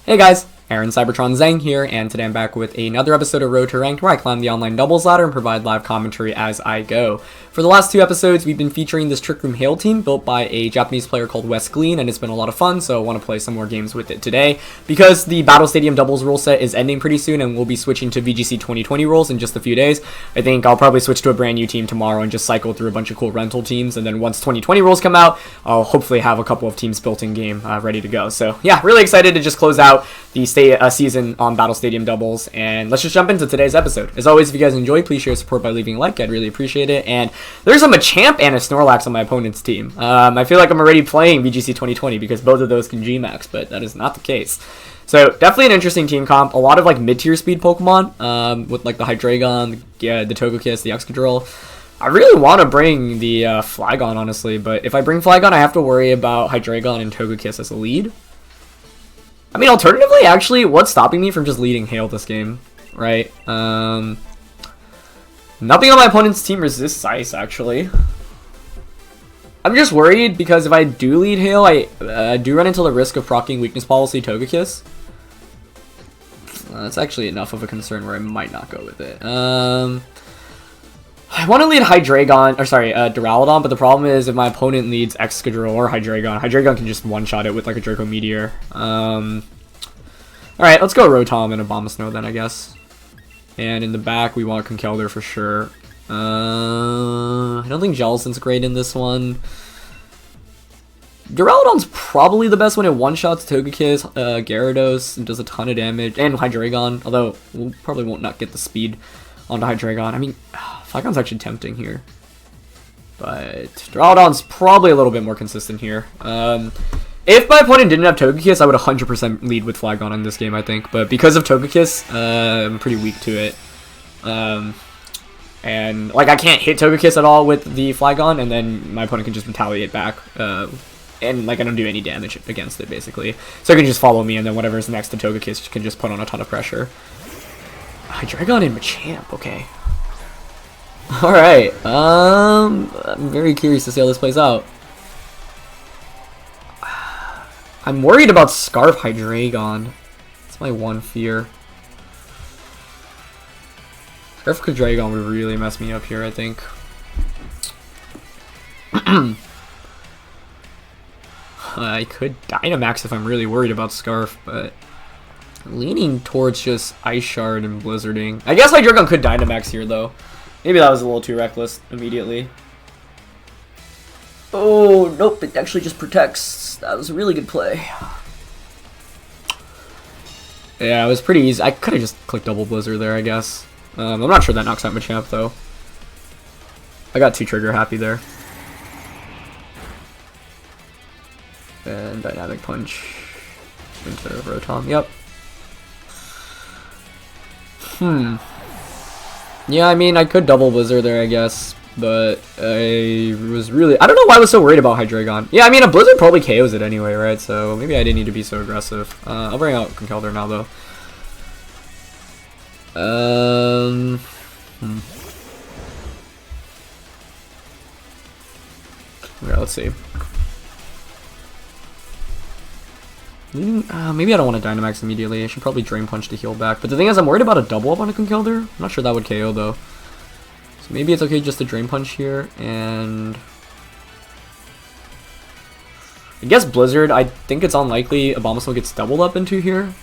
Hey guys, Aaron Cybertron Zhang here, and today I'm back with another episode of Road to Ranked where I climb the online doubles ladder and provide live commentary as I go. For the last two episodes, we've been featuring this Trick Room Hail team built by a Japanese player called Wes Glean, and it's been a lot of fun, so I want to play some more games with it today. Because the Battle Stadium doubles rule set is ending pretty soon, and we'll be switching to VGC 2020 rules in just a few days, I think I'll probably switch to a brand new team tomorrow and just cycle through a bunch of cool rental teams, and then once 2020 rules come out, I'll hopefully have a couple of teams built in game ready to go. So yeah, really excited to just close out the season on Battle Stadium doubles, and let's just jump into today's episode. As always, if you guys enjoy, please share support by leaving a like. I'd really appreciate it. And there's a Machamp and a Snorlax on my opponent's team. I feel like I'm already playing VGC 2020 because both of those can G-Max, but that is not the case. So definitely an interesting team comp. A lot of like mid-tier speed Pokemon with like the Hydreigon, the Togekiss, the Excadrill. I really want to bring the Flygon, honestly, but if I bring Flygon, I have to worry about Hydreigon and Togekiss as a lead. I mean, alternatively, actually, what's stopping me from just leading Hail this game, right? Nothing on my opponent's team resists Ice, actually. I'm just worried because if I do lead Hail, I do run into the risk of proccing Weakness Policy Togekiss. That's actually enough of a concern where I might not go with it. I want to lead Duraludon, but the problem is if my opponent leads Excadrill or Hydreigon can just one-shot it with like a Draco Meteor. Alright, let's go Rotom and Abomasnow then, I guess. And in the back, we want Conkeldurr for sure. I don't think Jellicent's great in this one. Duraludon's probably the best when it one-shots Togekiss, Gyarados, and does a ton of damage, and Hydreigon, although we probably won't not get the speed onto Hydreigon. I mean, Flygon's actually tempting here. But Duraludon's probably a little bit more consistent here. If my opponent didn't have Togekiss, I would 100% lead with Flygon in this game, I think. But because of Togekiss, I'm pretty weak to it. And, like, I can't hit Togekiss at all with the Flygon, and then my opponent can just retaliate back. And, like, I don't do any damage against it, basically. So it can just follow me, and then whatever's next to Togekiss can just put on a ton of pressure. Hydreigon and Machamp, okay. Alright, I'm very curious to see how this plays out. I'm worried about Scarf Hydreigon. That's my one fear. Scarf Hydreigon would really mess me up here, I think. I could Dynamax if I'm really worried about Scarf, but I'm leaning towards just Ice Shard and Blizzarding. I guess Hydreigon could Dynamax here, though. Maybe that was a little too reckless immediately. Oh, nope, it actually just protects. That was a really good play. Yeah, it was pretty easy. I could have just clicked Double Blizzard there, I guess. I'm not sure that knocks out Machamp, though. I got 2 trigger happy there. And Dynamic Punch into Rotom, yep. Yeah, I mean, I could Double Blizzard there, I guess, but I don't know why I was so worried about Hydreigon. Yeah, I mean, a Blizzard probably KOs it anyway, right? So maybe I didn't need to be so aggressive. I'll bring out Conkeldurr now, though. Yeah, let's see. Maybe I don't want to Dynamax immediately. I should probably Drain Punch to heal back. But the thing is, I'm worried about a double up on a Conkeldurr. I'm not sure that would KO, though. So maybe it's okay just to Drain Punch here. And I guess Blizzard, I think it's unlikely Abomasnow gets doubled up into here.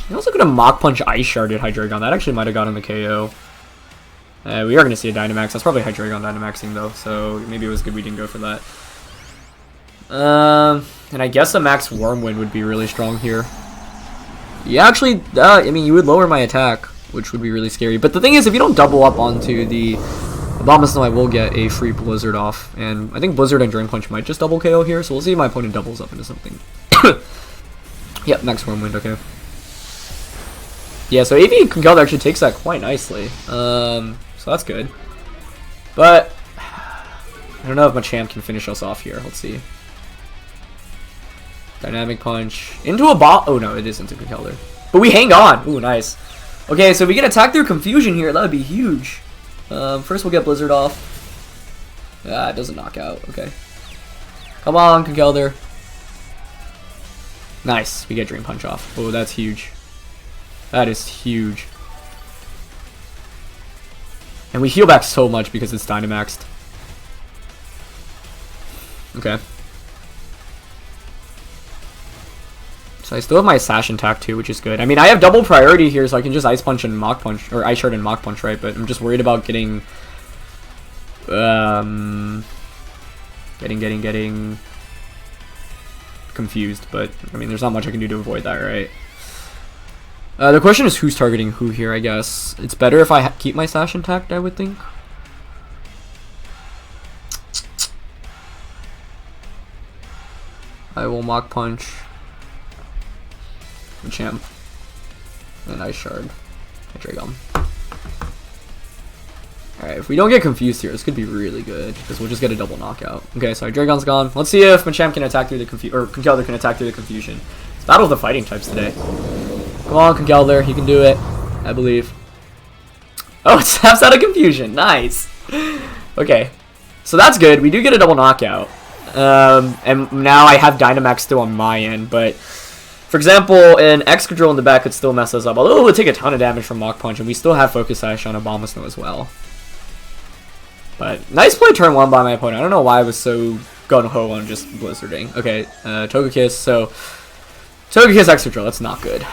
I'm also going to Mach Punch Ice Shard at Hydreigon. That actually might have gotten the KO. We are going to see a Dynamax. That's probably Hydreigon Dynamaxing, though. So maybe it was good we didn't go for that. And I guess a Max Wormwind would be really strong here. Yeah, actually, I mean, you would lower my attack, which would be really scary. But the thing is, if you don't double up onto the Abomasnow, I will get a free Blizzard off. And I think Blizzard and Drain Punch might just double KO here, so we'll see if my opponent doubles up into something. Yep, Max Wormwind, okay. Yeah, so AV Conkeldurr actually takes that quite nicely. So that's good. But I don't know if Machamp can finish us off here. Let's see. Dynamic Punch into a bot. Oh no, it is into Conkeldurr. But we hang on. Ooh, nice. Okay, so if we get attack through Confusion here, that would be huge. First we'll get Blizzard off. Ah, it doesn't knock out. Okay. Come on, Conkeldurr. Nice. We get Dream Punch off. Oh, that's huge. That is huge. And we heal back so much because it's Dynamaxed. Okay. So I still have my Sash intact too, which is good. I mean, I have double priority here, so I can just Ice Punch and Mach Punch, or Ice Shard and Mach Punch, right? But I'm just worried about getting confused. But I mean, there's not much I can do to avoid that, right? The question is who's targeting who here, I guess. It's better if I keep my Sash intact, I would think. I will Mach Punch Machamp and Ice Shard and Dragon. Alright, if we don't get confused here, this could be really good, because we'll just get a double knockout. Okay, so Dragon's gone. Let's see if Machamp can attack through the confusion, or Conkeldurr can attack through the confusion. It's battle of the fighting types today. Come on, Conkeldurr, you can do it, I believe. Oh, it snaps out of confusion. Nice. Okay, so that's good. We do get a double knockout. And now I have Dynamax still on my end, but for example, an Excadrill in the back could still mess us up. Although it would take a ton of damage from Mach Punch, and we still have Focus Sash on Abomasnow as well. But nice play turn 1 by my opponent. I don't know why I was so gung-ho on just Blizzarding. Okay, Togekiss, so Togekiss Excadrill, that's not good.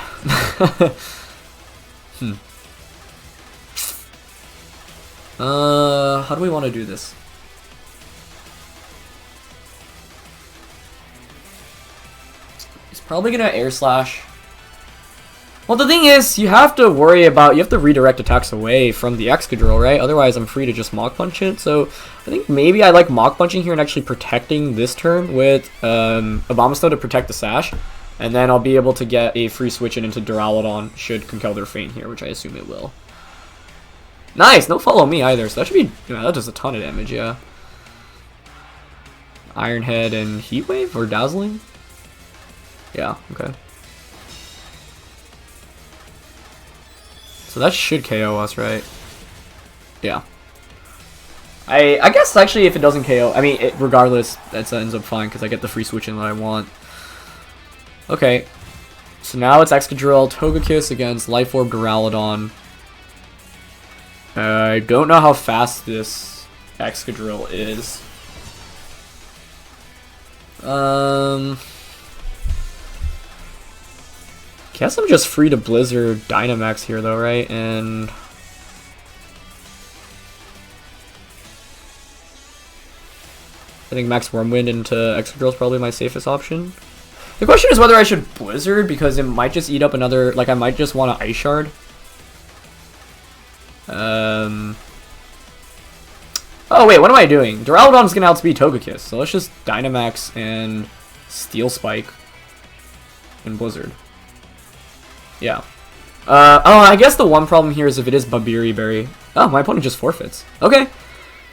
How do we want to do this? He's probably gonna Air Slash. Well, the thing is, you have to redirect attacks away from the Excadrill, right? Otherwise, I'm free to just Mach Punch it. So, I think maybe I like Mach Punching here and actually protecting this turn with Abomasnow to protect the Sash. And then I'll be able to get a free switch in into Duraludon should Conkeldurr faint here, which I assume it will. Nice! No follow me either, so that should be... Yeah, that does a ton of damage, yeah. Iron Head and Heat Wave? Or Dazzling? Yeah, okay. So that should KO us, right? Yeah. I guess actually if it doesn't KO, I mean, regardless, that ends up fine because I get the free switch in that I want. Okay. So now it's Excadrill, Togekiss against Life Orb Duraludon. I don't know how fast this Excadrill is. Guess I'm just free to Blizzard Dynamax here though, right? And I think Max Wormwind into Excadrill is probably my safest option. The question is whether I should Blizzard, because it might just eat up another, like I might just want to Ice Shard. Oh wait, what am I doing? Duraludon's gonna outspeed Togekiss, so let's just Dynamax and Steel Spike and Blizzard. Yeah. Oh, I guess the one problem here is if it is Babiri Berry. Oh, my opponent just forfeits. Okay.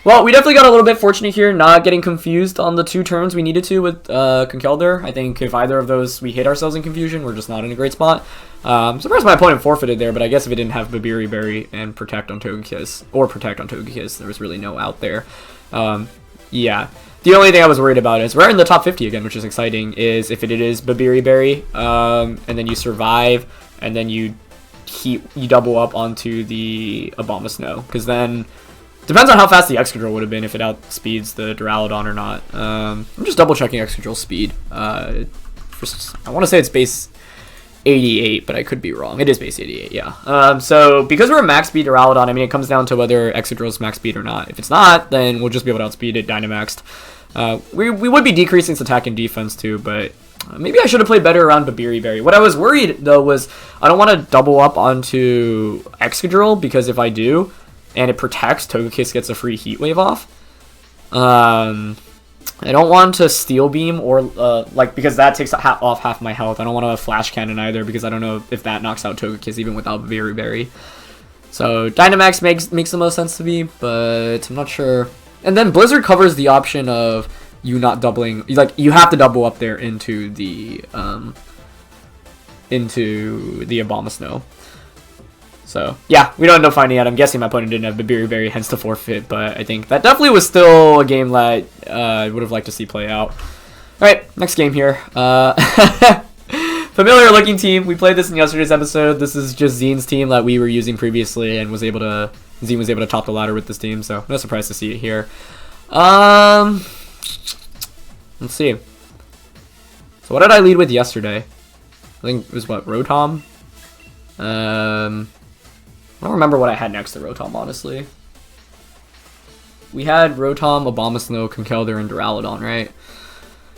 Well, we definitely got a little bit fortunate here, not getting confused on the 2 turns we needed to with Conkeldurr. I think if either of those we hit ourselves in confusion, we're just not in a great spot. Surprised my opponent forfeited there, but I guess if it didn't have Babiri Berry and Protect on Togekiss, or Protect on Togekiss, there was really no out there. Yeah. The only thing I was worried about is we're in the top 50 again, which is exciting, is if it is Babiri Berry, and then you survive, and then you double up onto the Abomasnow, because then depends on how fast the Excadrill would have been if it outspeeds the Duraludon or not. I'm just double checking Excadrill's speed. I want to say it's base 88, but I could be wrong. It is base 88, yeah. So because we're max speed Duraludon, I mean, it comes down to whether Excadrill's max speed or not. If it's not, then we'll just be able to outspeed it Dynamaxed. We would be decreasing its attack and defense too, but maybe I should have played better around Babiri Berry. What I was worried though was I don't want to double up onto Excadrill, because if I do and it protects, Togekiss gets a free Heat Wave off. I don't want to Steel Beam or because that takes off half my health. I don't want to Flash Cannon either, because I don't know if that knocks out Togekiss even without Babiri Berry. So Dynamax makes the most sense to me, but I'm not sure. And then Blizzard covers the option of you not doubling, like you have to double up there into the Abomasnow. So yeah, we don't end up finding out. I'm guessing my opponent didn't have Babiri Berry, hence the forfeit, but I think that definitely was still a game that I would have liked to see play out. Alright, next game here. Familiar looking team. We played this in yesterday's episode. This is just Zine's team that we were using previously, and Zine was able to top the ladder with this team, so no surprise to see it here. Let's see. So what did I lead with yesterday? I think it was what, Rotom? I don't remember what I had next to Rotom, honestly. We had Rotom, Abomasnow, Conkeldurr, and Duraludon, right?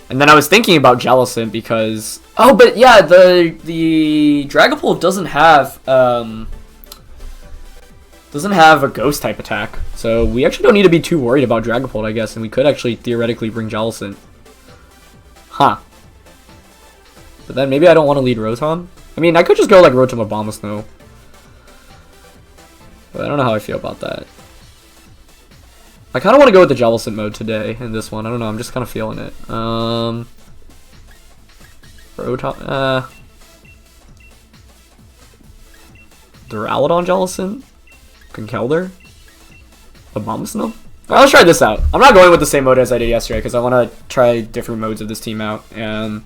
And then I was thinking about Jellicent because... Oh, but yeah, the Dragapult doesn't have a ghost type attack. So we actually don't need to be too worried about Dragapult, I guess. And we could actually theoretically bring Jellicent. Huh. But then maybe I don't want to lead Rotom. I mean, I could just go like Rotom, Abomasnow. But I don't know how I feel about that. I kind of want to go with the Jellicent mode today in this one. I don't know. I'm just kind of feeling it. Rotom. Duraludon Jellicent? Conkeldurr? Abomasnow? Alright, let's try this out. I'm not going with the same mode as I did yesterday because I want to try different modes of this team out. And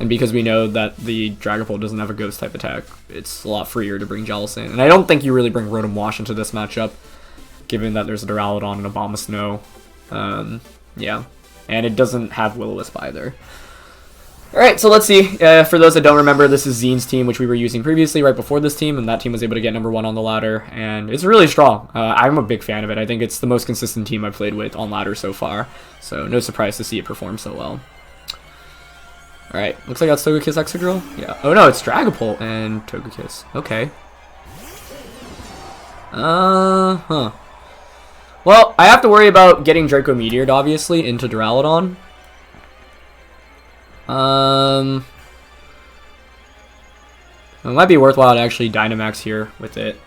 because we know that the Dragapult doesn't have a ghost type attack, it's a lot freer to bring Jellicent. And I don't think you really bring Rotom Wash into this matchup, given that there's a Duraludon and Abomasnow. Yeah. And it doesn't have Will-O-Wisp either. Alright, so let's see. For those that don't remember, this is Zine's team, which we were using previously right before this team, and that team was able to get #1 on the ladder, and it's really strong. I'm a big fan of it. I think it's the most consistent team I've played with on ladder so far, so no surprise to see it perform so well. Alright, looks like that's Togekiss Excadrill? Yeah. Oh no, it's Dragapult and Togekiss. Okay. Huh. Well, I have to worry about getting Draco Meteored, obviously, into Duraludon. It might be worthwhile to actually Dynamax here with it.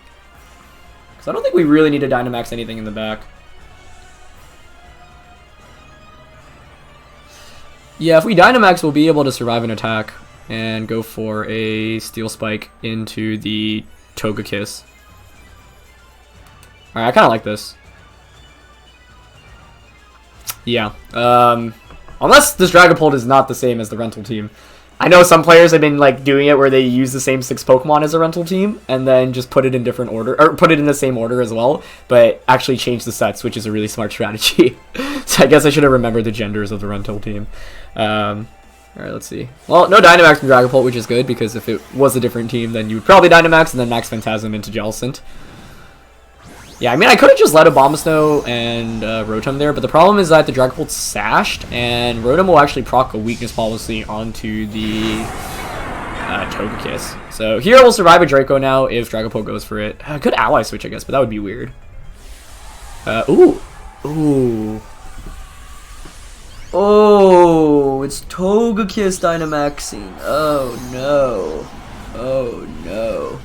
Because I don't think we really need to Dynamax anything in the back. Yeah, if we Dynamax, we'll be able to survive an attack and go for a Steel Spike into the Togekiss. Alright, I kind of like this. Yeah. Unless this Dragapult is not the same as the rental team. I know some players have been like doing it where they use the same 6 Pokemon as a rental team and then just put it in different order, or put it in the same order as well, but actually change the sets, which is a really smart strategy. So I guess I should have remembered the genders of the rental team. Alright, let's see. Well, no Dynamax from Dragapult, which is good, because if it was a different team, then you would probably Dynamax and then Max Phantasm into Jellicent. Yeah, I mean, I could have just let Abomasnow and Rotom there, but the problem is that the Dragapult's sashed, and Rotom will actually proc a weakness policy onto the Togekiss. So here we'll survive a Draco now if Dragapult goes for it. Good ally switch, I guess, but that would be weird. Ooh. Oh, it's Togekiss Dynamaxing. Oh, no. Oh, no.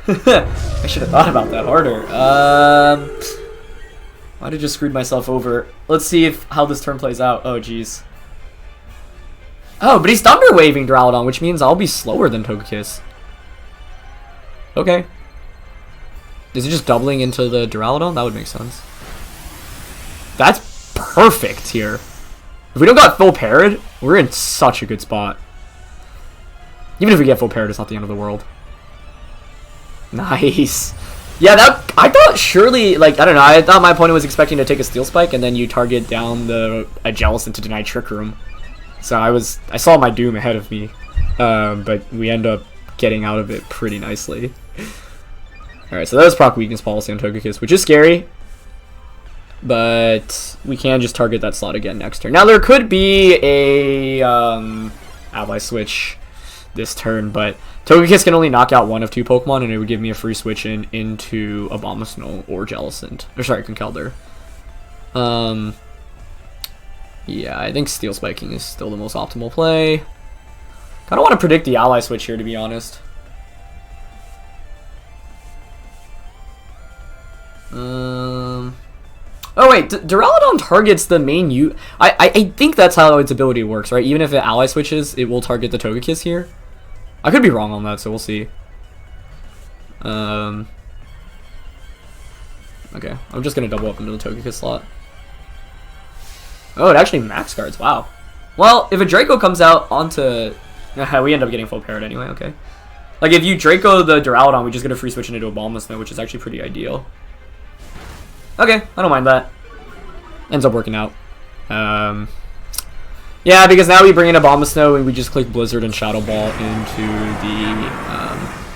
I should have thought about that harder. Might have just screwed myself over. Let's see how this turn plays out. Oh, jeez. Oh, but he's Thunder Waving Duraludon, which means I'll be slower than Togekiss. Okay. Is it just doubling into the Duraludon? That would make sense. That's perfect here. If we don't got full parried, we're in such a good spot. Even if we get full parried, it's not the end of the world. Nice. Yeah, that I thought surely, like, I don't know, I thought my opponent was expecting to take a Steel Spike and then you target down a Jellicent to deny Trick Room. So I saw my doom ahead of me. But we end up getting out of it pretty nicely. Alright, so that was proc weakness policy on Togekiss, which is scary. But we can just target that slot again next turn. Now there could be a ally switch this turn, but Togekiss can only knock out one of 2 Pokemon, and it would give me a free switch into Abomasnow or Jellicent. Or sorry, Conkeldurr. Yeah, I think Steel Spiking is still the most optimal play. Kinda want to predict the ally switch here, to be honest. Oh wait, Duraludon targets the main I think that's how its ability works, right? Even if it ally switches, it will target the Togekiss here. I could be wrong on that, so we'll see. Okay, I'm just gonna double up into the Togekiss slot. Oh, it actually max guards, wow. Well, if a Draco comes out onto We end up getting full parrot anyway, okay. Like, if you Draco the Duraludon, we just get a free switch into Abomasnow, which is actually pretty ideal. Okay, I don't mind that. Ends up working out. Yeah, because now we bring in Abomasnow and we just click Blizzard and Shadow Ball into the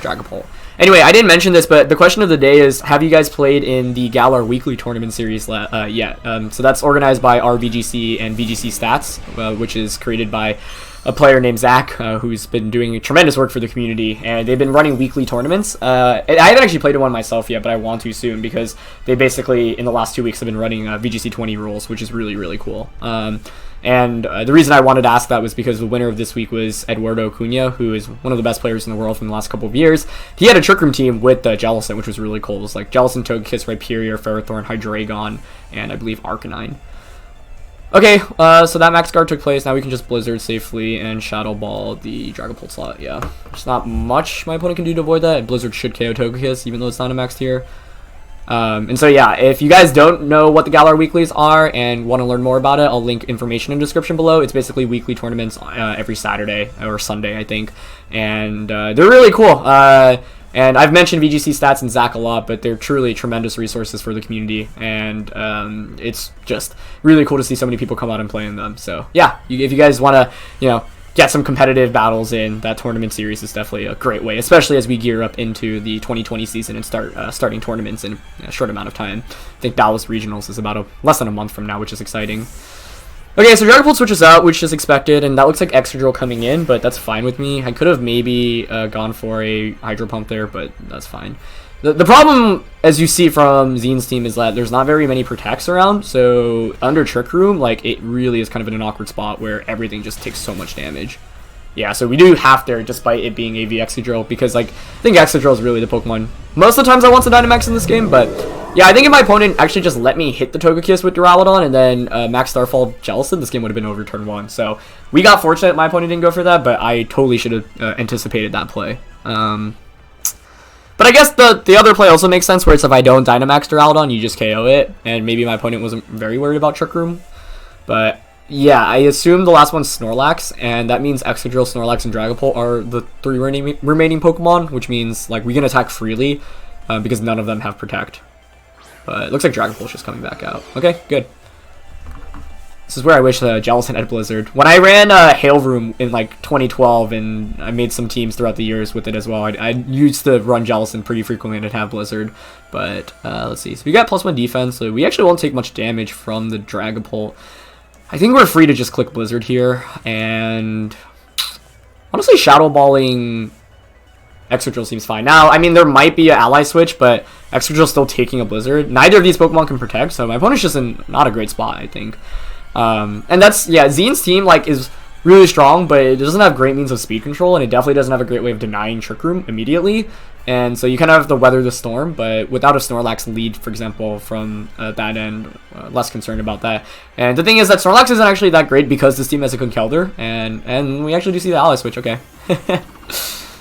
Dragapult. Anyway, I didn't mention this, but the question of the day is, have you guys played in the Galar Weekly tournament series yet? So that's organized by our VGC and VGC Stats, which is created by a player named Zach, who's been doing tremendous work for the community, and they've been running weekly tournaments. I haven't actually played in one myself yet, but I want to soon, because they basically, in the last 2 weeks, have been running VGC 20 rules, which is really, really cool. And the reason I wanted to ask that was because the winner of this week was Eduardo Cunha, who is one of the best players in the world from the last couple of years. He had a Trick Room team with Jellicent, which was really cool. It was like Jellicent, Togekiss, Rhyperior, Ferrothorn, Hydreigon, and I believe Arcanine. Okay, so that max guard took place. Now we can just Blizzard safely and Shadow Ball the Dragapult slot. Yeah, there's not much my opponent can do to avoid that. Blizzard should KO Togekiss, even though it's not a max tier. And so yeah, if you guys don't know what the Galar Weeklies are and want to learn more about it, I'll link information in the description below. It's basically weekly tournaments every Saturday or Sunday, I think, and they're really cool. And I've mentioned VGC Stats and Zach a lot, but they're truly tremendous resources for the community, and it's just really cool to see so many people come out and play in them. So yeah, if you guys want to, get some competitive battles in, that tournament series is definitely a great way, especially as we gear up into the 2020 season and starting tournaments in a short amount of time. I think Dallas Regionals is about less than a month from now, which is exciting. Okay, so Dragapult switches out, which is expected, and that looks like Excadrill coming in, but that's fine with me. I could have maybe gone for a Hydro Pump there, but that's fine. The problem, as you see from Zine's team, is that there's not very many protects around, so under Trick Room, like, it really is kind of in an awkward spot where everything just takes so much damage. Yeah, so we do have to, despite it being AV Excadrill, because, like, I think Excadrill is really the Pokemon most of the times I want to Dynamax in this game, but yeah, I think if my opponent actually just let me hit the Togekiss with Duraludon and then Max Starfall Jellicent, this game would have been over turn 1. So we got fortunate my opponent didn't go for that, but I totally should have anticipated that play. But I guess the other play also makes sense, where it's if I don't Dynamax Duraludon, you just KO it, and maybe my opponent wasn't very worried about Trick Room. But yeah, I assume the last one's Snorlax, and that means Excadrill, Snorlax, and Dragapult are the 3 remaining Pokemon, which means like we can attack freely because none of them have Protect. But it looks like Dragapult's just coming back out. Okay, good. This is where I wish Jellicent had Blizzard. When I ran Hail Room in like 2012, and I made some teams throughout the years with it as well, I used to run Jellicent pretty frequently and it'd have Blizzard. But let's see. So we got +1 defense, so we actually won't take much damage from the Dragapult. I think we're free to just click Blizzard here, and honestly, Shadow Balling Excadrill seems fine. Now, I mean, there might be an ally switch, but Excadrill's still taking a Blizzard. Neither of these Pokemon can protect, so my opponent's just in not a great spot, I think. And that's, yeah, Zine's team, like, is really strong, but it doesn't have great means of speed control, and it definitely doesn't have a great way of denying Trick Room immediately. And so you kind of have to weather the storm, but without a Snorlax lead, for example, from that end, less concerned about that. And the thing is that Snorlax isn't actually that great because this team has a Conkeldurr, and we actually do see the ally switch, okay.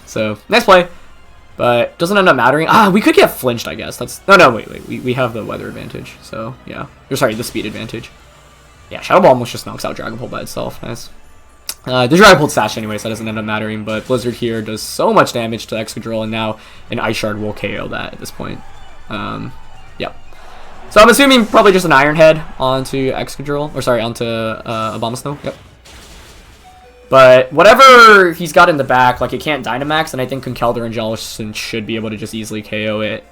So, nice play. But doesn't end up mattering. We could get flinched, I guess. No, wait. We have the weather advantage, so yeah. Or sorry, the speed advantage. Yeah, Shadow Ball almost just knocks out Dragapult by itself. Nice. The Dragapult's stashed anyway, so that doesn't end up mattering, but Blizzard here does so much damage to Excadrill, and now an Ice Shard will KO that at this point. Yep. So I'm assuming probably just an Iron Head onto Excadrill, or sorry, onto Abomasnow. Yep. But whatever he's got in the back, like, it can't Dynamax, and I think Conkeldurr and Jellicent should be able to just easily KO it.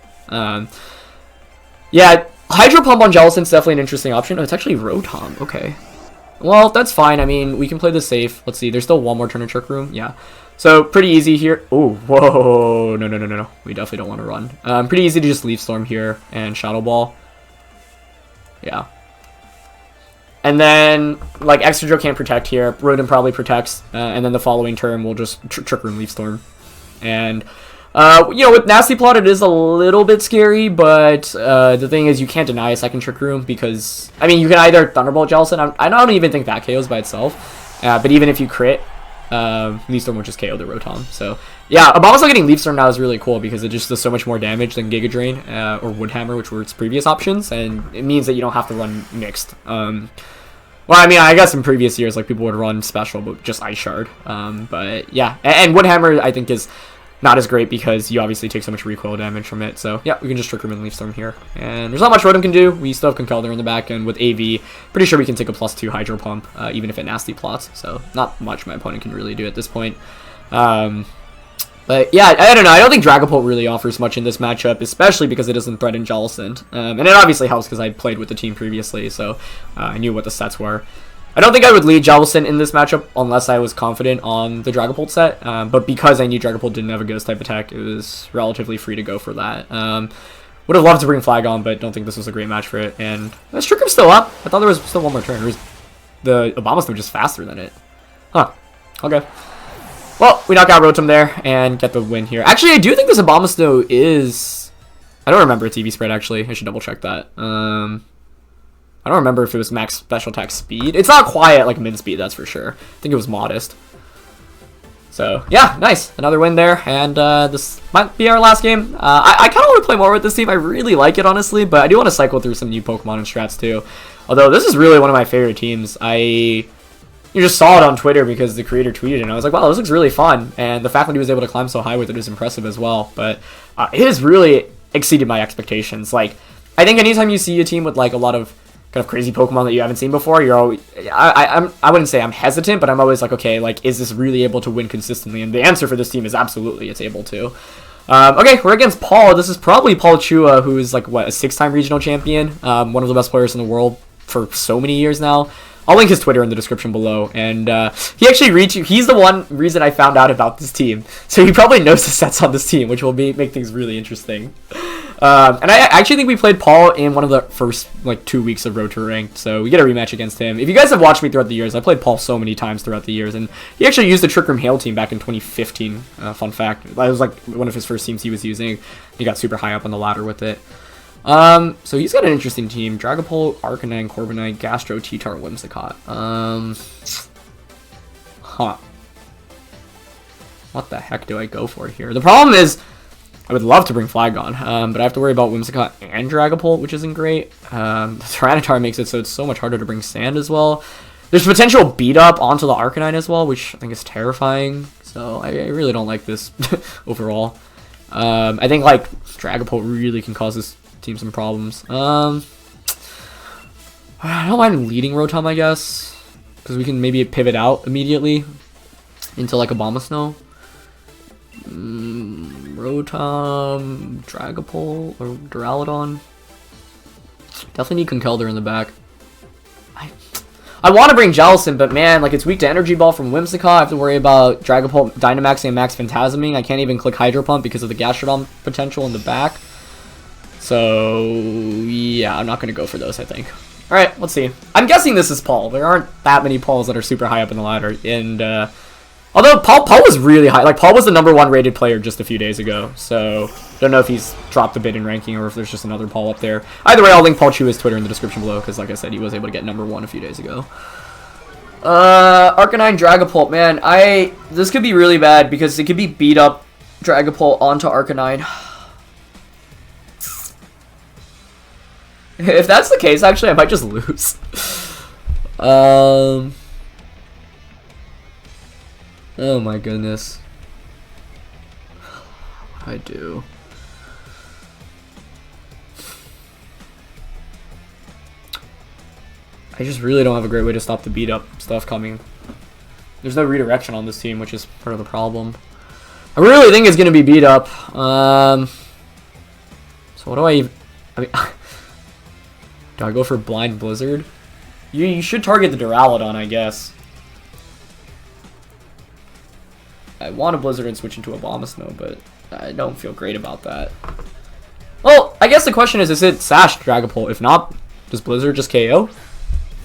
Yeah, Hydro Pump on Jellicent's definitely an interesting option. Oh, it's actually Rotom. Okay. Well, that's fine. I mean, we can play this safe. Let's see. There's still one more turn of Trick Room. Yeah. So, pretty easy here. Oh, whoa. No. We definitely don't want to run. Pretty easy to just Leaf Storm here and Shadow Ball. Yeah. And then, like, Excadrill can't protect here. Rotom probably protects. And then the following turn, we'll just Trick Room Leaf Storm. And, with Nasty Plot, it is a little bit scary, but the thing is, you can't deny a second Trick Room because, I mean, you can either Thunderbolt Jellicent. I don't even think that KOs by itself. But even if you crit, Leaf Storm will just KO the Rotom. So, yeah, Abomasnow getting Leaf Storm now is really cool because it just does so much more damage than Giga Drain or Wood Hammer, which were its previous options, and it means that you don't have to run mixed. Well, I mean, I guess in previous years, like, people would run special, but just Ice Shard. But yeah, and Woodhammer, I think, is not as great because you obviously take so much recoil damage from it. So yeah, we can just Trick Room and Leaf Storm here. And there's not much Rotom can do. We still have Conkeldurr in the back end with AV. Pretty sure we can take a +2 Hydro Pump, even if it nasty plots. So not much my opponent can really do at this point. But yeah, I don't know. I don't think Dragapult really offers much in this matchup, especially because it doesn't threaten Jellicent. And it obviously helps because I played with the team previously, so I knew what the sets were. I don't think I would lead Jellicent in this matchup unless I was confident on the Dragapult set. But because I knew Dragapult didn't have a Ghost type attack, it was relatively free to go for that. Would have loved to bring Flygon, but don't think this was a great match for it. And this Trick Room's still up. I thought there was still one more turn. The Abomasnow just faster than it. Huh. Okay. Well, we knock out Rotom there and get the win here. Actually, I do think this Abomasnow is... I don't remember its EV spread, actually. I should double check that. I don't remember if it was max special attack speed. It's not quiet like mid speed, that's for sure. I think it was modest. So, yeah, nice. Another win there, and this might be our last game. I kind of want to play more with this team. I really like it, honestly, but I do want to cycle through some new Pokemon and strats, too. Although, this is really one of my favorite teams. You just saw it on Twitter because the creator tweeted it, and I was like, wow, this looks really fun. And the fact that he was able to climb so high with it is impressive as well. But it has really exceeded my expectations. Like, I think anytime you see a team with, like, a lot of kind of crazy Pokemon that you haven't seen before, you're always... I wouldn't say I'm hesitant, but I'm always like, okay, like, is this really able to win consistently? And the answer for this team is absolutely it's able to. Okay, we're against Paul. This is probably Paul Chua, who is, like, what, a 6-time regional champion? One of the best players in the world for so many years now. I'll link his Twitter in the description below, and he actually he's the one reason I found out about this team, so he probably knows the sets on this team, which will make things really interesting. And I actually think we played Paul in one of the first, like, 2 weeks of Road to Ranked, so we get a rematch against him. If you guys have watched me throughout the years, I played Paul so many times throughout the years, and he actually used the Trick Room Hail team back in 2015, fun fact. That was, like, one of his first teams he was using. He got super high up on the ladder with it. So he's got an interesting team. Dragapult, Arcanine, Corviknight, Gastro, T-Tar, Whimsicott. Huh. What the heck do I go for here? The problem is, I would love to bring Flygon, but I have to worry about Whimsicott and Dragapult, which isn't great. The Tyranitar makes it so it's so much harder to bring Sand as well. There's potential beat up onto the Arcanine as well, which I think is terrifying. So I really don't like this overall. I think, like, Dragapult really can cause this team some problems. I don't mind leading Rotom, I guess, because we can maybe pivot out immediately into, like, Abomasnow. Rotom, Dragapult, or Duraludon. Definitely need Conkeldurr in the back. I want to bring Jellicent, but man, like, it's weak to Energy Ball from Whimsicott. I have to worry about Dragapult Dynamaxing and Max Phantasming. I can't even click Hydro Pump because of the Gastrodon potential in the back. So, yeah, I'm not going to go for those, I think. Alright, let's see. I'm guessing this is Paul. There aren't that many Pauls that are super high up in the ladder. And, although Paul was really high. Like, Paul was the #1 rated player just a few days ago. So, don't know if he's dropped a bit in ranking or if there's just another Paul up there. Either way, I'll link Paul Chua's Twitter in the description below because, like I said, he was able to get #1 a few days ago. Arcanine, Dragapult, man. This could be really bad because it could be beat up Dragapult onto Arcanine. If that's the case, actually, I might just lose. Oh my goodness. What do I do? I just really don't have a great way to stop the beat up stuff coming. There's no redirection on this team, which is part of the problem. I really think it's going to be beat up. So what do I mean... Do I go for Blind Blizzard? You should target the Duraludon, I guess. I want a Blizzard and switch into Abomasnow, but I don't feel great about that. Well, I guess the question is it Sash Dragapult? If not, does Blizzard just KO?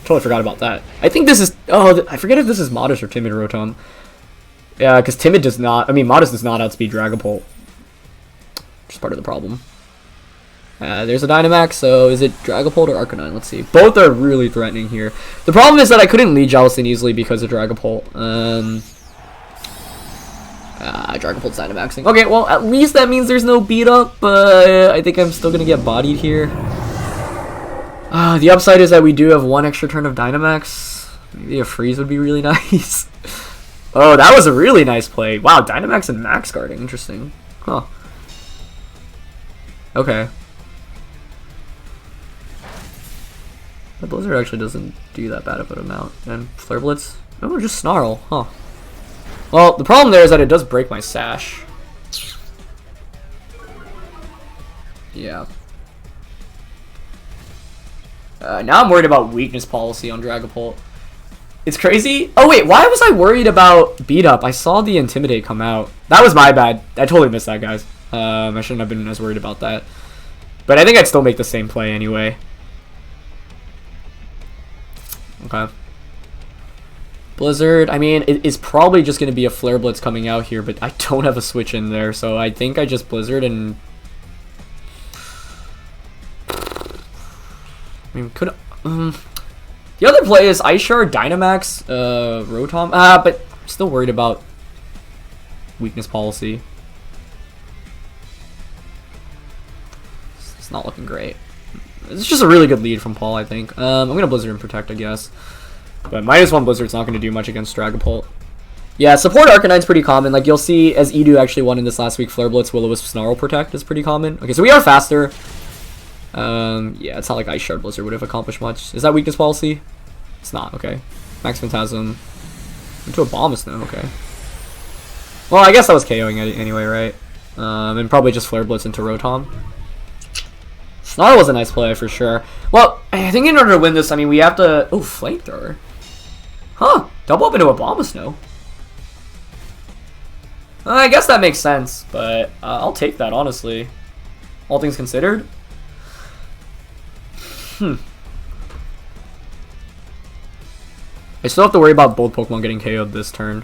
Totally forgot about that. I think this is... Oh, I forget if this is Modest or Timid Rotom. Yeah, because Timid does not... I mean, Modest does not outspeed Dragapult. Which is part of the problem. There's a Dynamax, so is it Dragapult or Arcanine? Let's see. Both are really threatening here. The problem is that I couldn't lead Jellicent easily because of Dragapult. Dragapult's Dynamaxing. Okay, well, at least that means there's no beat up, but I think I'm still going to get bodied here. The upside is that we do have one extra turn of Dynamax. Maybe a freeze would be really nice. Oh, that was a really nice play. Wow, Dynamax and max guarding. Interesting. Huh. Okay. The Blizzard actually doesn't do that bad of an amount. And Flare Blitz? Oh, just Snarl. Huh. Well, the problem there is that it does break my Sash. Yeah. Now I'm worried about weakness policy on Dragapult. It's crazy. Oh wait, why was I worried about beat up? I saw the Intimidate come out. That was my bad. I totally missed that, guys. I shouldn't have been as worried about that. But I think I'd still make the same play anyway. Okay. Blizzard, I mean, it is probably just going to be a Flare Blitz coming out here, but I don't have a switch in there, so I think I just Blizzard and... I mean, could... the other play is Ice Shard, Dynamax, Rotom, but I'm still worried about weakness policy. It's not looking great. It's just a really good lead from Paul, I think. I'm going to Blizzard and Protect, I guess. But -1 Blizzard's not going to do much against Dragapult. Yeah, support Arcanine's pretty common. Like, you'll see, as Edu actually won in this last week, Flare Blitz, Will-O-Wisp, Snarl Protect is pretty common. Okay, so we are faster. Yeah, it's not like Ice Shard Blizzard would have accomplished much. Is that weakness policy? It's not, okay. Max Phantasm. Into Abomasnow, okay. Well, I guess that was KOing anyway, right? And probably just Flare Blitz into Rotom. Snarl was a nice play for sure. Well, I think in order to win this, I mean, we have to... Oh, Flamethrower. Huh. Double up into Abomasnow. I guess that makes sense, but I'll take that, honestly. All things considered. I still have to worry about both Pokemon getting KO'd this turn.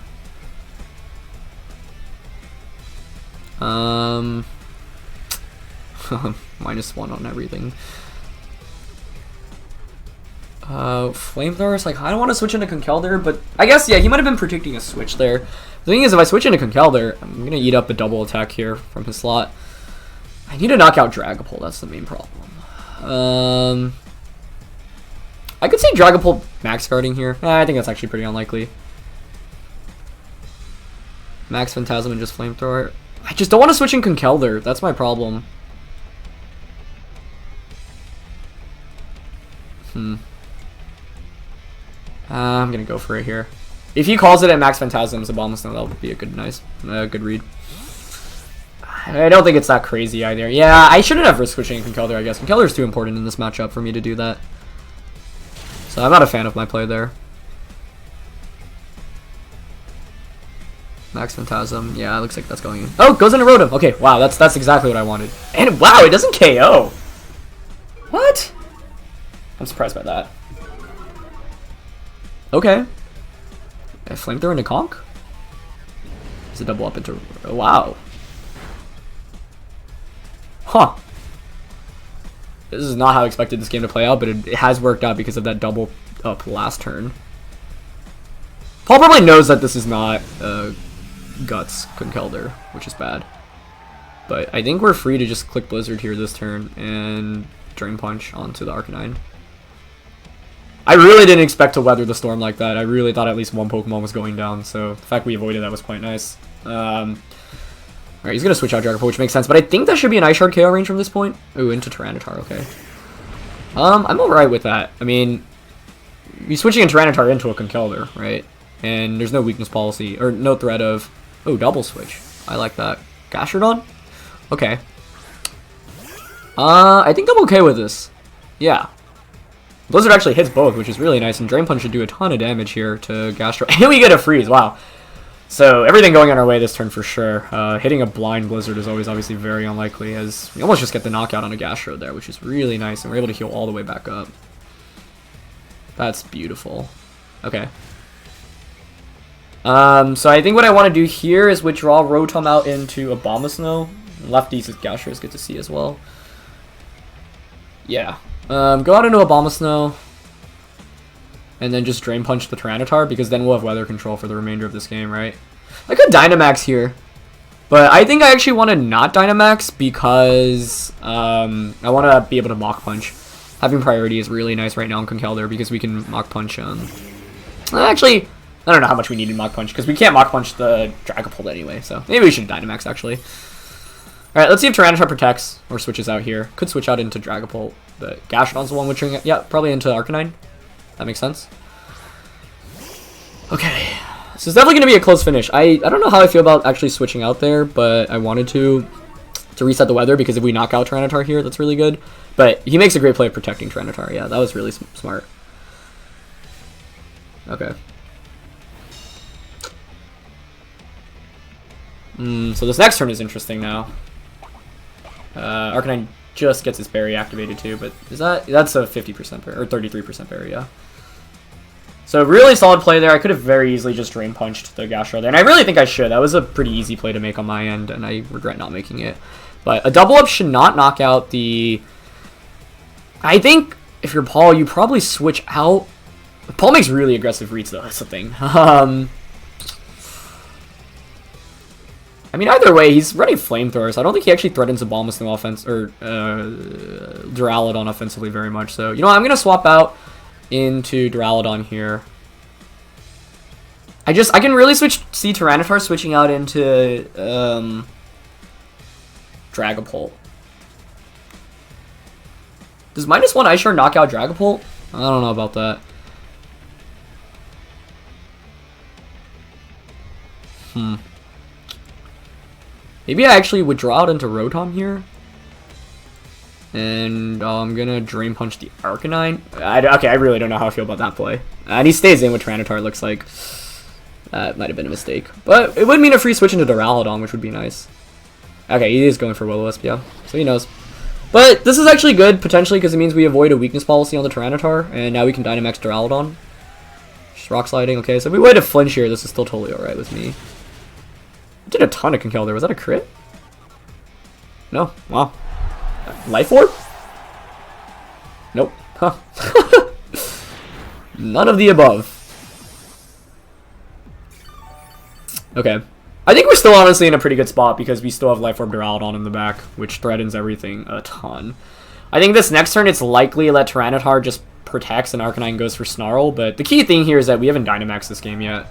-1 on everything. Flamethrower is like, I don't want to switch into Conkeldurr, but I guess, yeah, he might have been predicting a switch there. The thing is, if I switch into Conkeldurr, I'm going to eat up a double attack here from his slot. I need to knock out Dragapult, that's the main problem. I could say Dragapult max guarding here. I think that's actually pretty unlikely. Max Phantasm and just Flamethrower. I just don't want to switch in Conkeldurr, that's my problem. I'm gonna go for it here. If he calls it at Max Phantasm's Abomasnow, that would be a good, good read. I don't think it's that crazy either. Yeah, I shouldn't have risked switching in Conkeldurr, I guess. Conkeldurr is too important in this matchup for me to do that. So I'm not a fan of my play there. Max Phantasm, yeah, it looks like that's going in. Oh, goes into Rotom. Okay, wow, that's exactly what I wanted. And wow, it doesn't KO. What? I'm surprised by that. Okay. I Flamethrower into Conk? Is it double up into... Oh, wow. Huh. This is not how I expected this game to play out, but it has worked out because of that double up last turn. Paul probably knows that this is not Guts Conkeldurr, which is bad. But I think we're free to just click Blizzard here this turn and Drain Punch onto the Arcanine. I really didn't expect to weather the storm like that. I really thought at least one Pokemon was going down, so the fact we avoided that was quite nice. Alright, he's going to switch out Dragapult, which makes sense, but I think that should be an Ice Shard KO range from this point. Ooh, into Tyranitar, okay. I'm alright with that. I mean, you're switching a Tyranitar into a Conkeldurr, right? And there's no weakness policy, or no threat of... Oh, double switch. I like that. Gastrodon? Okay. I think I'm okay with this. Yeah. Blizzard actually hits both, which is really nice, and Drain Punch should do a ton of damage here to Gastro. And we get a freeze, wow. So everything going on our way this turn for sure. Hitting a blind Blizzard is always obviously very unlikely, as we almost just get the knockout on a Gastro there, which is really nice, and we're able to heal all the way back up. That's beautiful. Okay. So I think what I want to do here is withdraw Rotom out into Abomasnow. Lefties is Gastro is good to see as well. Yeah. Go out into Abomasnow, and then just Drain Punch the Tyranitar, because then we'll have weather control for the remainder of this game, right? I could Dynamax here, but I think I actually want to not Dynamax because I want to be able to Mach Punch. Having priority is really nice right now in Conkeldurr because we can Mach Punch Actually, I don't know how much we needed Mach Punch, because we can't Mach Punch the Dragapult anyway, so maybe we should Dynamax, actually. Alright, let's see if Tyranitar protects, or switches out here. Could switch out into Dragapult, but Gastrodon's the one witching it. Yeah, probably into Arcanine. That makes sense. Okay, this is definitely going to be a close finish. I don't know how I feel about actually switching out there, but I wanted to reset the weather, because if we knock out Tyranitar here, that's really good. But he makes a great play of protecting Tyranitar. Yeah, that was really smart. Okay. So this next turn is interesting now. Arcanine just gets its berry activated too, but that's a 50% berry, or 33% berry, yeah. So really solid play there. I could have very easily just Drain Punched the Gastrodon there, and I really think I should. That was a pretty easy play to make on my end, and I regret not making it. But a double up should not knock out the... I think if you're Paul, you probably switch out... Paul makes really aggressive reads though, that's the thing. I mean, either way, he's running Flamethrower, so I don't think he actually threatens Abomasnow offense, or Duraludon offensively very much. So, you know what, I'm going to swap out into Duraludon here. I can really see Tyranitar switching out into Dragapult. Does -1 Ice Shard knock out Dragapult? I don't know about that. Maybe I actually withdraw out into Rotom here. And I'm going to Drain Punch the Arcanine. Okay, I really don't know how I feel about that play. And he stays in with Tyranitar, it looks like. That might have been a mistake. But it would mean a free switch into Duraludon, which would be nice. Okay, he is going for Will-O-Wisp, yeah. So he knows. But this is actually good, potentially, because it means we avoid a weakness policy on the Tyranitar. And now we can Dynamax Duraludon. Just Rock Sliding. Okay, so if we wait to flinch here, this is still totally alright with me. Did a ton of Conkeldurr. Was that a crit? No. Wow. Life Orb? Nope. Huh. None of the above. Okay. I think we're still honestly in a pretty good spot because we still have Life Orb Duraludon in the back, which threatens everything a ton. I think this next turn it's likely that Tyranitar just protects and Arcanine goes for Snarl, but the key thing here is that we haven't Dynamaxed this game yet,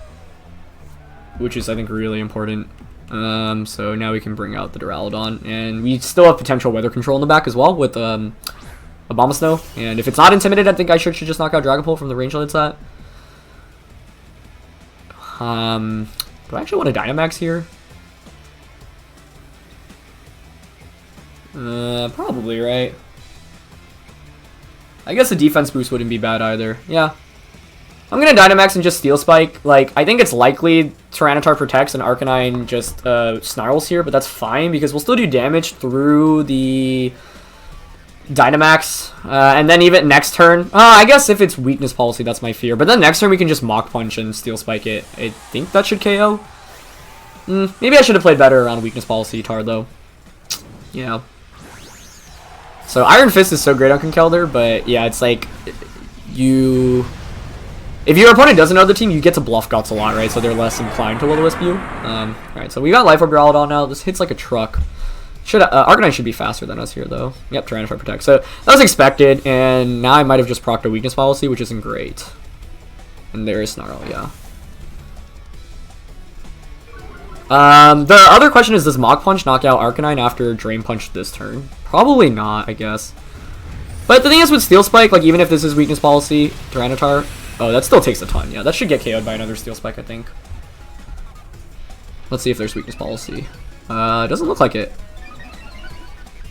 which is, I think, really important. So now we can bring out the Duraludon, and we still have potential weather control in the back as well with Abomasnow, and if it's not Intimidated, I think I should just knock out Dragapult from the range that it's at. Do I actually want to Dynamax here? Probably, right? I guess a defense boost wouldn't be bad either. Yeah. I'm going to Dynamax and just Steel Spike. Like, I think it's likely Tyranitar protects and Arcanine just snarls here, but that's fine because we'll still do damage through the Dynamax. And then even next turn, I guess if it's weakness policy, that's my fear. But then next turn we can just Mach Punch and Steel Spike it. I think that should KO. Maybe I should have played better around weakness policy Tar though. Yeah. So Iron Fist is so great on Conkeldurr, but yeah, it's like if your opponent doesn't know the team, you get to bluff Guts a lot, right? So they're less inclined to Will-O-Wisp you. Alright, so we got Life Orb Duraludon now. This hits like a truck. Arcanine should be faster than us here, though. Yep, Tyranitar Protect. So that was expected, and now I might have just procced a weakness policy, which isn't great. And there is Snarl, yeah. The other question is, does Mach Punch knock out Arcanine after Drain Punch this turn? Probably not, I guess. But the thing is with Steel Spike, like even if this is weakness policy, Tyranitar... Oh, that still takes a ton. Yeah, that should get KO'd by another Steel Spike, I think. Let's see if there's weakness policy. Doesn't look like it.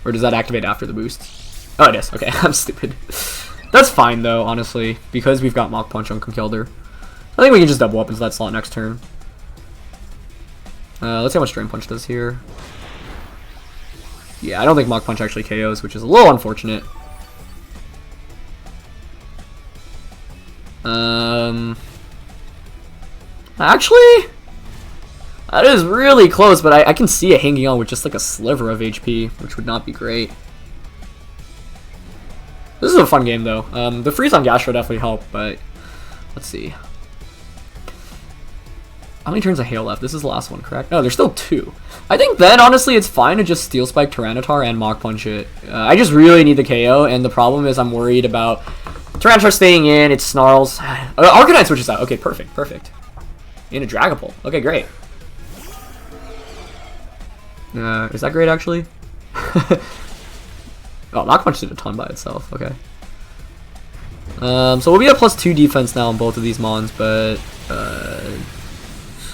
Or does that activate after the boost? Oh, it is. Okay, I'm stupid. That's fine, though, honestly, because we've got Mach Punch on Conkeldurr. I think we can just double up into that slot next turn. Let's see how much Drain Punch does here. Yeah, I don't think Mach Punch actually KOs, which is a little unfortunate. Actually, that is really close, but I can see it hanging on with just like a sliver of HP, which would not be great. This is a fun game, though. The freeze on Gastro definitely helped, but let's see. How many turns of Hail left? This is the last one, correct? No, there's still 2. I think then, honestly, it's fine to just Steel Spike Tyranitar and Mach Punch it. I just really need the KO, and the problem is I'm worried about Tyranitar staying in, it snarls. Arcanine switches out. Okay, perfect, perfect. In a Dragapult. Okay, great. Is that great, actually? Oh, Knock Punch did a ton by itself. Okay. So we'll be at +2 defense now on both of these mons, but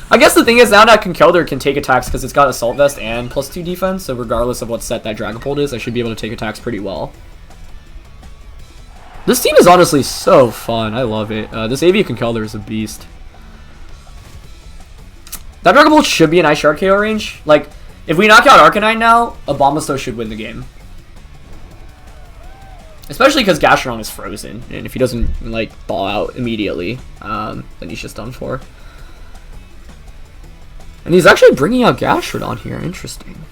I guess the thing is now that Conkeldurr can take attacks because it's got Assault Vest and +2 defense, so regardless of what set that Dragapult is, I should be able to take attacks pretty well. This team is honestly so fun. I love it. This AV Conkeldurr is a beast. That Dragapult should be an Ice Shard KO range. Like, if we knock out Arcanine now, Abomasnow should win the game. Especially because Gastrodon is frozen, and if he doesn't, like, thaw out immediately, then he's just done for. And he's actually bringing out Gastrodon here. Interesting.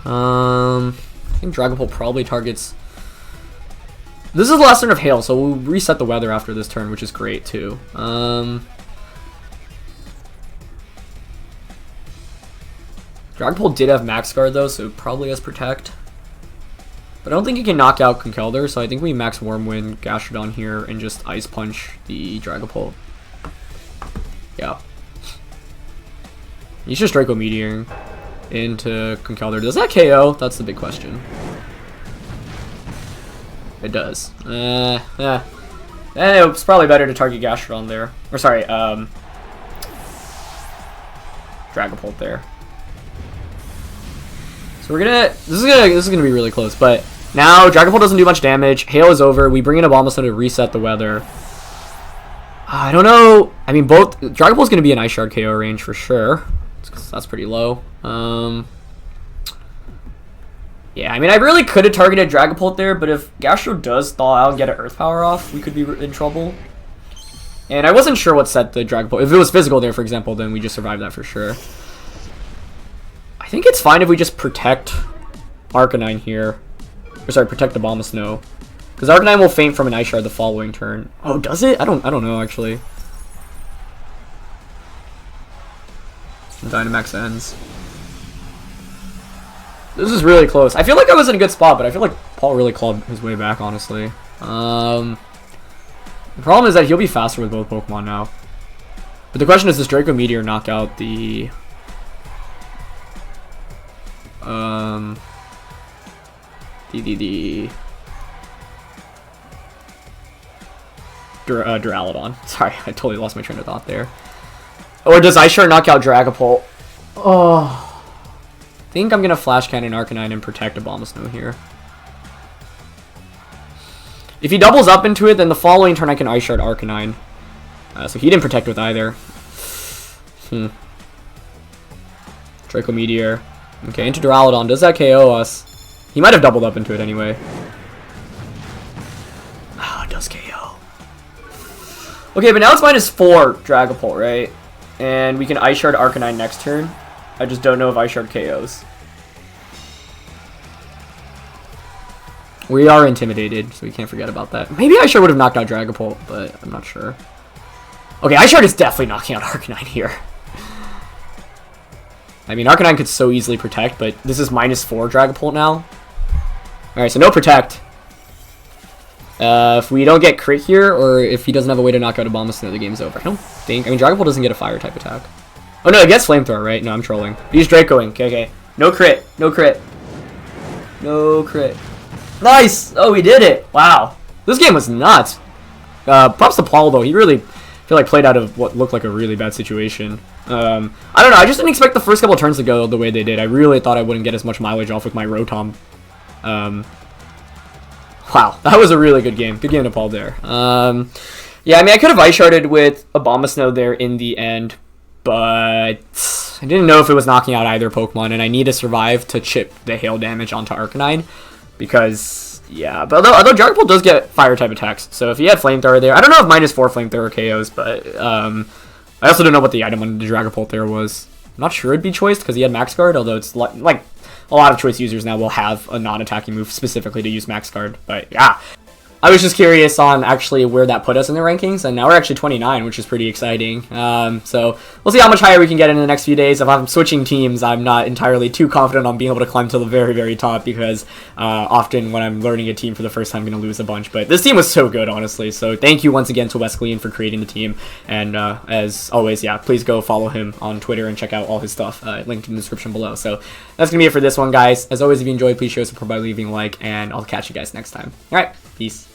I think Dragapult probably targets... This is the last turn of Hail, so we'll reset the weather after this turn, which is great, too. Dragapult did have Max Guard, though, so it probably has Protect. But I don't think he can knock out Conkeldurr, so I think we Max Wormwind, Gastrodon here, and just Ice Punch the Dragapult. Yeah. He's just Draco Meteoring into Conkeldurr. Does that KO? That's the big question. It does. It's probably better to target Gastrodon there. Or sorry, Dragapult there. So we're gonna this is gonna be really close, but now Dragapult doesn't do much damage. Hail is over. We bring in Abomasnow to reset the weather. I don't know. I mean, both Dragapult's gonna be an Ice Shard KO range for sure. That's pretty low. Yeah, I mean, I really could have targeted Dragapult there, but if Gastro does thaw out and get an Earth Power off, we could be in trouble. And I wasn't sure what set the Dragapult... If it was physical there, for example, then we just survived that for sure. I think it's fine if we just protect Arcanine here. Or sorry, protect Abomasnow. Because Arcanine will faint from an Ice Shard the following turn. Oh, does it? I don't know, actually. Dynamax ends. This is really close. I feel like I was in a good spot, but I feel like Paul really clawed his way back, honestly. The problem is that he'll be faster with both Pokemon now. But the question is, does Draco Meteor knock out the... Duraludon. Sorry, I totally lost my train of thought there. Or does Ice Shard knock out Dragapult? Oh... I think I'm going to Flash Cannon Arcanine and protect Abomasnow here. If he doubles up into it, then the following turn I can Ice Shard Arcanine. So he didn't protect with either. Draco Meteor. Okay, into Duraludon. Does that KO us? He might have doubled up into it anyway. Oh, it does KO. Okay, but now it's -4 Dragapult, right? And we can Ice Shard Arcanine next turn. I just don't know if Ice Shard KOs. We are intimidated, so we can't forget about that. Maybe Ice Shard would have knocked out Dragapult, but I'm not sure. Okay, Ice Shard is definitely knocking out Arcanine here. I mean, Arcanine could so easily protect, but this is -4 Dragapult now. Alright, so no protect. If we don't get crit here, or if he doesn't have a way to knock out Abomasnow, the game's over. I don't think... I mean, Dragapult doesn't get a fire type attack. Oh no, it gets Flamethrower, right? No, I'm trolling. He's Dracoing. Okay, okay. No crit. No crit. No crit. Nice! Oh, we did it! Wow. This game was nuts. Props to Paul, though. He really, feel like, played out of what looked like a really bad situation. I don't know. I just didn't expect the first couple of turns to go the way they did. I really thought I wouldn't get as much mileage off with my Rotom. Wow. That was a really good game. Good game to Paul there. Yeah, I mean, I could have Ice Sharded with Abomasnow there in the end, but I didn't know if it was knocking out either Pokemon, and I need to survive to chip the hail damage onto Arcanine, because, yeah, but although Dragapult does get fire-type attacks, so if he had Flamethrower there, I don't know if -4 Flamethrower KOs, but I also don't know what the item on the Dragapult there was. I'm not sure it'd be choiced, because he had Max Guard, although it's like a lot of choice users now will have a non-attacking move specifically to use Max Guard, but yeah. I was just curious on actually where that put us in the rankings, and now we're actually 29, which is pretty exciting. So we'll see how much higher we can get in the next few days. If I'm switching teams, I'm not entirely too confident on being able to climb to the very, very top, because often when I'm learning a team for the first time, I'm going to lose a bunch. But this team was so good, honestly. So thank you once again to Wesley for creating the team. And as always, yeah, please go follow him on Twitter and check out all his stuff linked in the description below. So that's going to be it for this one, guys. As always, if you enjoyed, please show support by leaving a like, and I'll catch you guys next time. All right, peace.